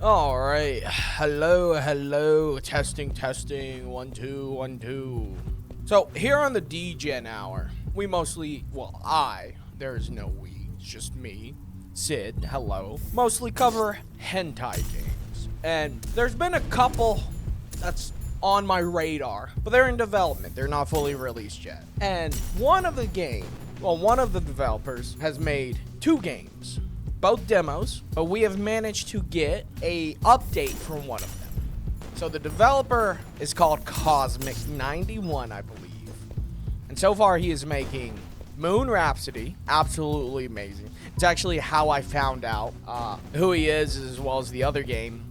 All right. Hello. Testing. 1 2 1 2. So here on the DGen Hour, we mostly, there's no we, it's just me, Sid, hello, mostly cover hentai games. And there's been a couple that's on my radar, but they're in development. They're not fully released yet. And one of the developers has made 2 games, both demos, but we have managed to get a update from one of them. So the developer is called Cosmic91, I believe. And so far he is making Moon Rhapsody, absolutely amazing. It's actually how I found out who he is, as well as the other game,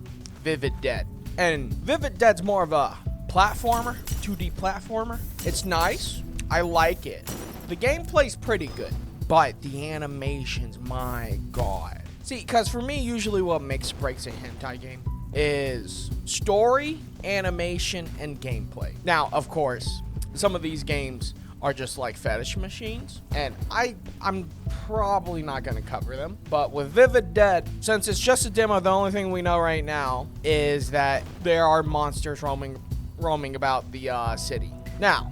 Vivid Dead. And Vivid Dead's more of a platformer, 2D platformer. It's nice, I like it. The gameplay's pretty good, but the animations, my god. See, because for me, usually what makes or breaks a hentai game is story, animation, and gameplay. Now, of course, some of these games are just like fetish machines, and I'm probably not going to cover them. But with Vivid Dead, since it's just a demo, the only thing we know right now is that there are monsters roaming about the city. Now,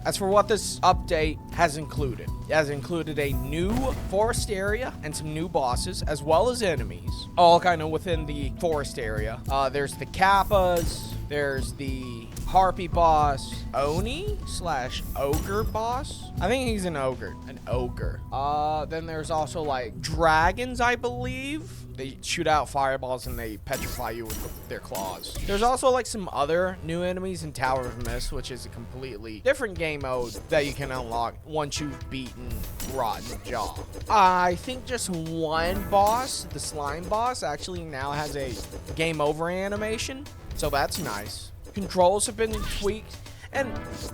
as for what this update has included, it has included a new forest area and some new bosses, as well as enemies, all kind of within the forest area. There's the Kappas, there's the Harpy boss, Oni/ogre boss. I think he's an ogre. Then there's also like dragons, I believe. They shoot out fireballs and they petrify you with their claws. There's also like some other new enemies in Tower of Mist, which is a completely different game mode that you can unlock once you've beaten Rotten Jaw. I think just one boss, the slime boss, actually now has a game over animation, so that's nice. Controls have been tweaked, and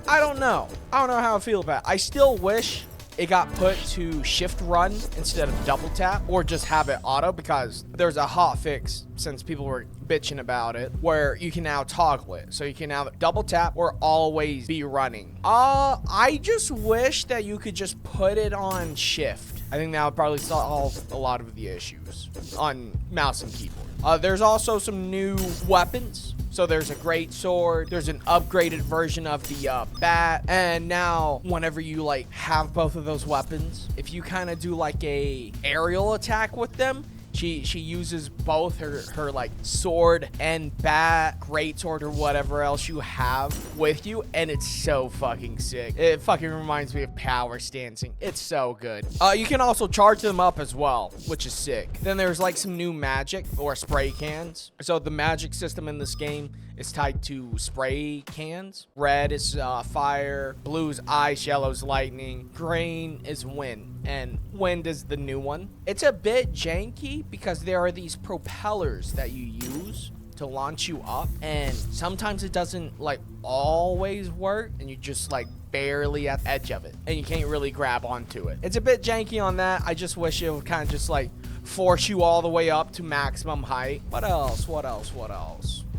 I don't know how I feel about it. I still wish it got put to shift run instead of double tap, or just have it auto, because there's a hot fix since people were bitching about it where you can now toggle it, so you can now double tap or always be running. I just wish that you could just put it on shift. I think that would probably solve a lot of the issues on mouse and keyboard. There's also some new weapons. So there's a great sword, there's an upgraded version of the bat, and now whenever you like have both of those weapons, if you kind of do like a aerial attack with them, she uses both her like sword and bat, great sword, or whatever else you have with you, and it's so fucking sick. It fucking reminds me of power stancing. It's so good. You can also charge them up as well, which is sick. Then there's like some new magic or spray cans. So the magic system in this game is tied to spray cans. Red is fire, blue is ice, yellow is lightning, green is wind, and wind is the new one. It's a bit janky because there are these propellers that you use to launch you up, and sometimes it doesn't like always work, and you just like barely at the edge of it, and you can't really grab onto it. It's a bit janky on that. I just wish it would kind of just like force you all the way up to maximum height. What else?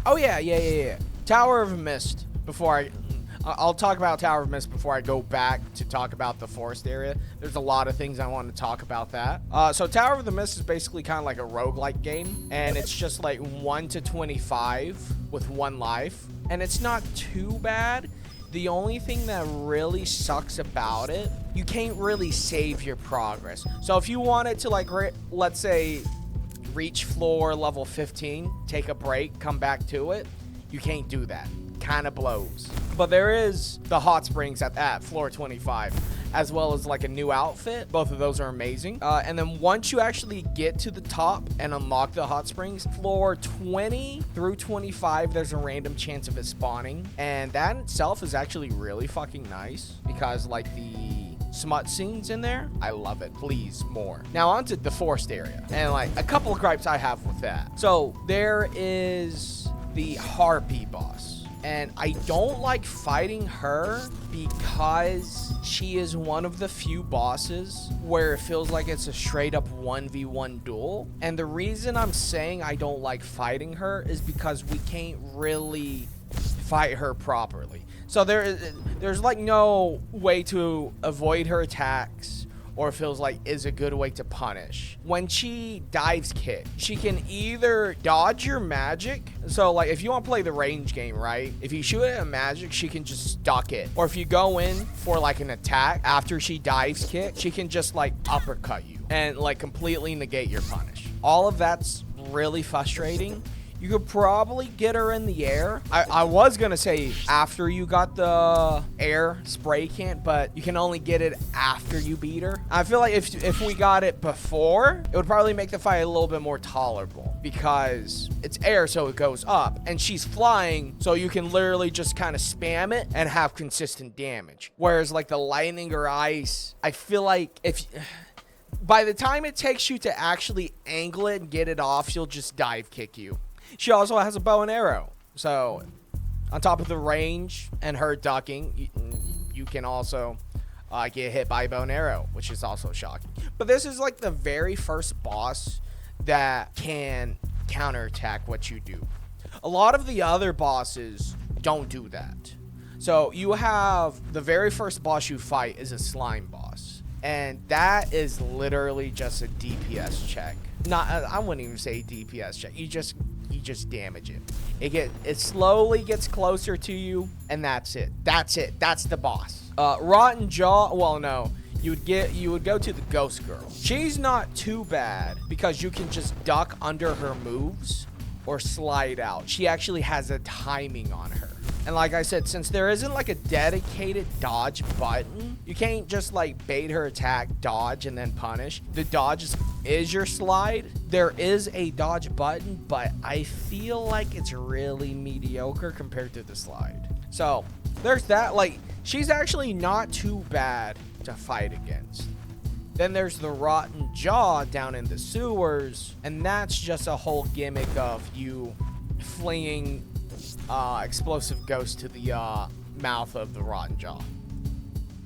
Oh yeah. Tower of Mist. I'll talk about Tower of Mist before I go back to talk about the forest area. There's a lot of things I want to talk about that. So Tower of the Mist is basically kind of like a roguelike game, and it's just like 1 to 25 with 1 life, and it's not too bad. The only thing that really sucks about it, you can't really save your progress. So if you wanted to like, let's say, reach floor level 15, take a break, come back to it, you can't do that. Kind of blows. But there is the hot springs at floor 25, as well as like a new outfit. Both of those are amazing. And then once you actually get to the top and unlock the hot springs, floor 20 through 25, there's a random chance of it spawning, and that in itself is actually really fucking nice, because like the smut scenes in there, I love it. Please, more. Now onto the forest area, and like a couple of gripes I have with that. So there is the Harpy boss, and I don't like fighting her because she is one of the few bosses where it feels like it's a straight up 1v1 duel. And the reason I'm saying I don't like fighting her is because we can't really fight her properly. So there's like no way to avoid her attacks or feels like is a good way to punish. When she dives kick, she can either dodge your magic. So like if you want to play the range game, right? If you shoot at a magic, she can just duck it. Or if you go in for like an attack after she dives kick, she can just like uppercut you and like completely negate your punish. All of that's really frustrating. You could probably get her in the air. I was going to say after you got the air spray can, but you can only get it after you beat her. I feel like if we got it before, it would probably make the fight a little bit more tolerable because it's air, so it goes up. And she's flying, so you can literally just kind of spam it and have consistent damage. Whereas like the lightning or ice, I feel like by the time it takes you to actually angle it and get it off, she'll just dive kick you. She also has a bow and arrow. So on top of the range and her ducking, you can also get hit by a bow and arrow, which is also shocking. But this is like the very first boss that can counterattack what you do. A lot of the other bosses don't do that. So you have the very first boss you fight is a slime boss. And that is literally just a DPS check. I wouldn't even say DPS check. You just damage it. It slowly gets closer to you, and that's it. That's the boss. Rotten Jaw. Well, no. You would go to the Ghost Girl. She's not too bad because you can just duck under her moves or slide out. She actually has a timing on her. And like I said, since there isn't like a dedicated dodge button, you can't just like bait her attack, dodge, and then punish. The dodge is your slide. There is a dodge button, but I feel like it's really mediocre compared to the slide. So there's that. Like, she's actually not too bad to fight against. Then there's the Rotten Jaw down in the sewers, and that's just a whole gimmick of you flinging explosive ghost to the mouth of the Rotten Jaw.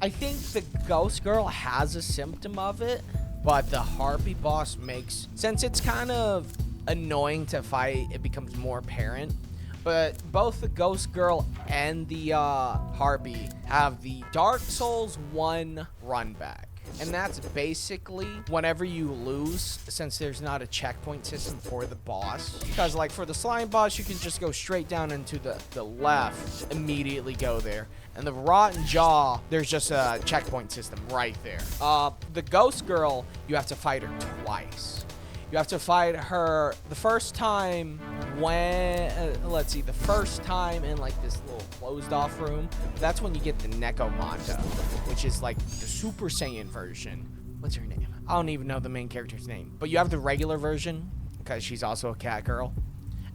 I think the Ghost Girl has a symptom of it, but the Harpy boss makes, since it's kind of annoying to fight, it becomes more apparent. But both the Ghost Girl and the Harpy have the Dark Souls 1 run back. And that's basically whenever you lose, since there's not a checkpoint system for the boss. Because like for the slime boss, you can just go straight down into the left, immediately go there. And the Rotten Jaw, there's just a checkpoint system right there. The Ghost Girl, you have to fight her twice. You have to fight her the first time when, the first time in like this little closed off room. That's when you get the Nekomata, which is like the Super Saiyan version. What's her name? I don't even know the main character's name. But you have the regular version, because she's also a cat girl.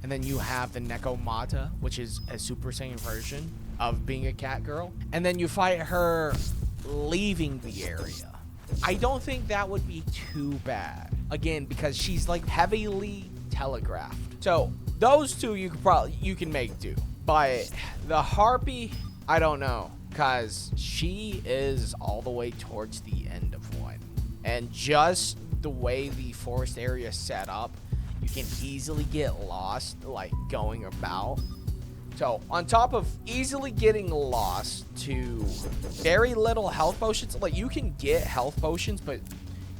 And then you have the Nekomata, which is a Super Saiyan version of being a cat girl. And then you fight her leaving the area. I don't think that would be too bad. Again, because she's like heavily telegraphed. So those two you can make do. But the Harpy, I don't know, because she is all the way towards the end of one. And just the way the forest area is set up, you can easily get lost like going about. So on top of easily getting lost to very little health potions, like you can get health potions, but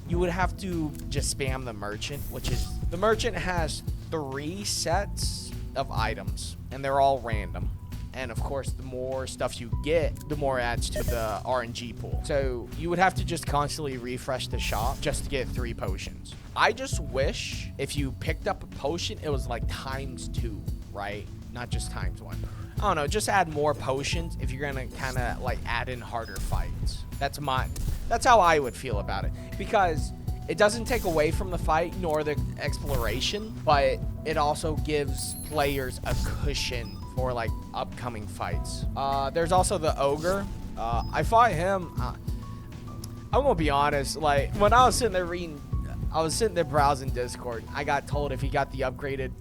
you would have to just spam the merchant, which is, the merchant has 3 sets of items and they're all random. And of course, the more stuff you get, the more it adds to the RNG pool. So you would have to just constantly refresh the shop just to get 3 potions. I just wish if you picked up a potion, it was like ×2, right? Not just ×1. I don't know, just add more potions if you're gonna kind of like add in harder fights. That's how I would feel about it, because it doesn't take away from the fight nor the exploration, but it also gives players a cushion for like upcoming fights. There's also the Ogre. I fought him. I'm gonna be honest, like when I was sitting there browsing Discord, I got told if you got the upgraded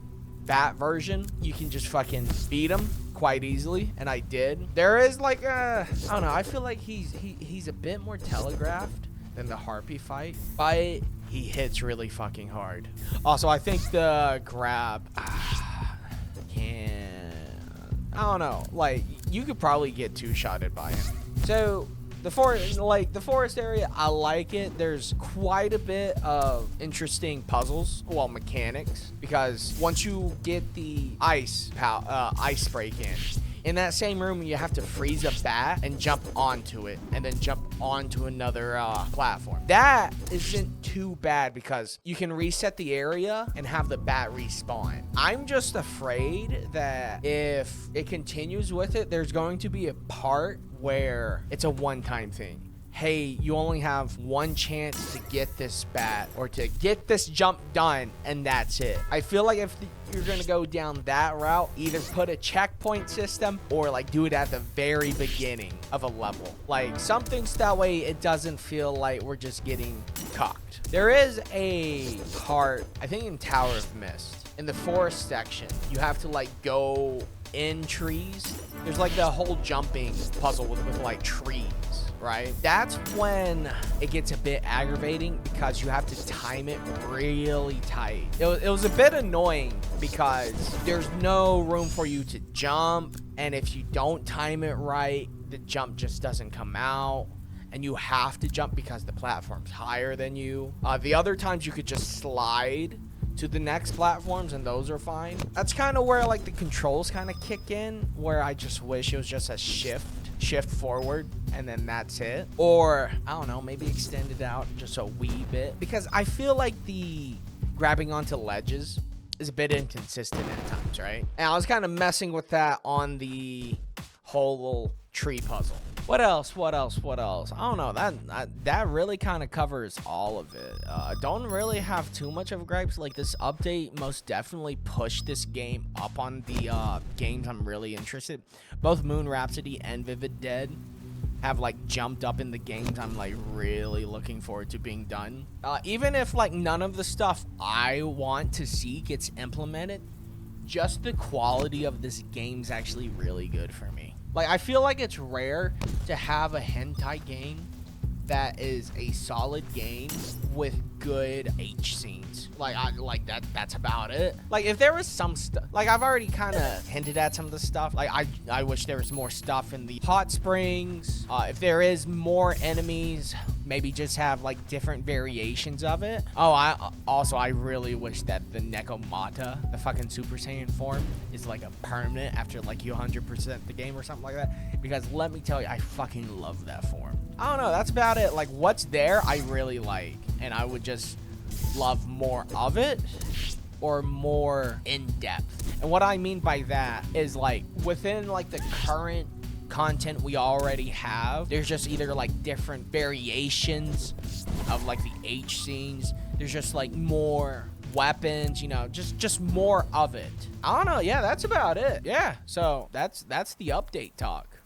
that version, you can just fucking beat him quite easily, and I did. There is like I don't know, I feel like he's a bit more telegraphed than the Harpy fight, but he hits really fucking hard. Also, I think the grab I don't know, like you could probably get 2-shotted by him. So The forest area, I like it. There's quite a bit of interesting puzzles, well, mechanics, because once you get the ice break in that same room, you have to freeze a bat and jump onto it, and then jump onto another platform. That isn't too bad because you can reset the area and have the bat respawn. I'm just afraid that if it continues with it, there's going to be a part where it's a one-time thing. Hey, you only have one chance to get this bat or to get this jump done, and that's it. I feel like if you're gonna go down that route, either put a checkpoint system or like do it at the very beginning of a level. Like something so that way it doesn't feel like we're just getting cocked. There is a part, I think in Tower of Mist, in the forest section, you have to like go in trees. There's like the whole jumping puzzle with like trees, right? That's when it gets a bit aggravating because you have to time it really tight. It was a bit annoying because there's no room for you to jump, and if you don't time it right, the jump just doesn't come out, and you have to jump because the platform's higher than you. The other times you could just slide to the next platforms, and those are fine. That's kind of where like the controls kind of kick in, where I just wish it was just a shift forward, and then that's it. Or I don't know, maybe extend it out just a wee bit, because I feel like the grabbing onto ledges is a bit inconsistent at times, right? And I was kind of messing with that on the whole little tree puzzle. What else? I don't know. That really kind of covers all of it. Don't really have too much of gripes. Like, this update most definitely pushed this game up on the games I'm really interested. Both Moon Rhapsody and Vivid Dead have like jumped up in the games I'm like really looking forward to being done. Even if like none of the stuff I want to see gets implemented, just the quality of this game's actually really good for me. Like, I feel like it's rare to have a hentai game that is a solid game with good H scenes. That's about it. Like, if there was some stuff, like I've already kind of hinted at some of the stuff. Like, I wish there was more stuff in the hot springs. If there is more enemies, maybe just have like different variations of it. Oh, I really wish that the Nekomata, the fucking Super Saiyan form, is like a permanent after like you 100% the game or something like that. Because let me tell you, I fucking love that form. I don't know, that's about it. Like, what's there I really like, and I would just love more of it or more in depth. And what I mean by that is like within like the current content we already have, there's just either like different variations of like the H scenes. There's just like more weapons, you know, just more of it. I don't know. Yeah, that's about it. Yeah, so that's the update talk.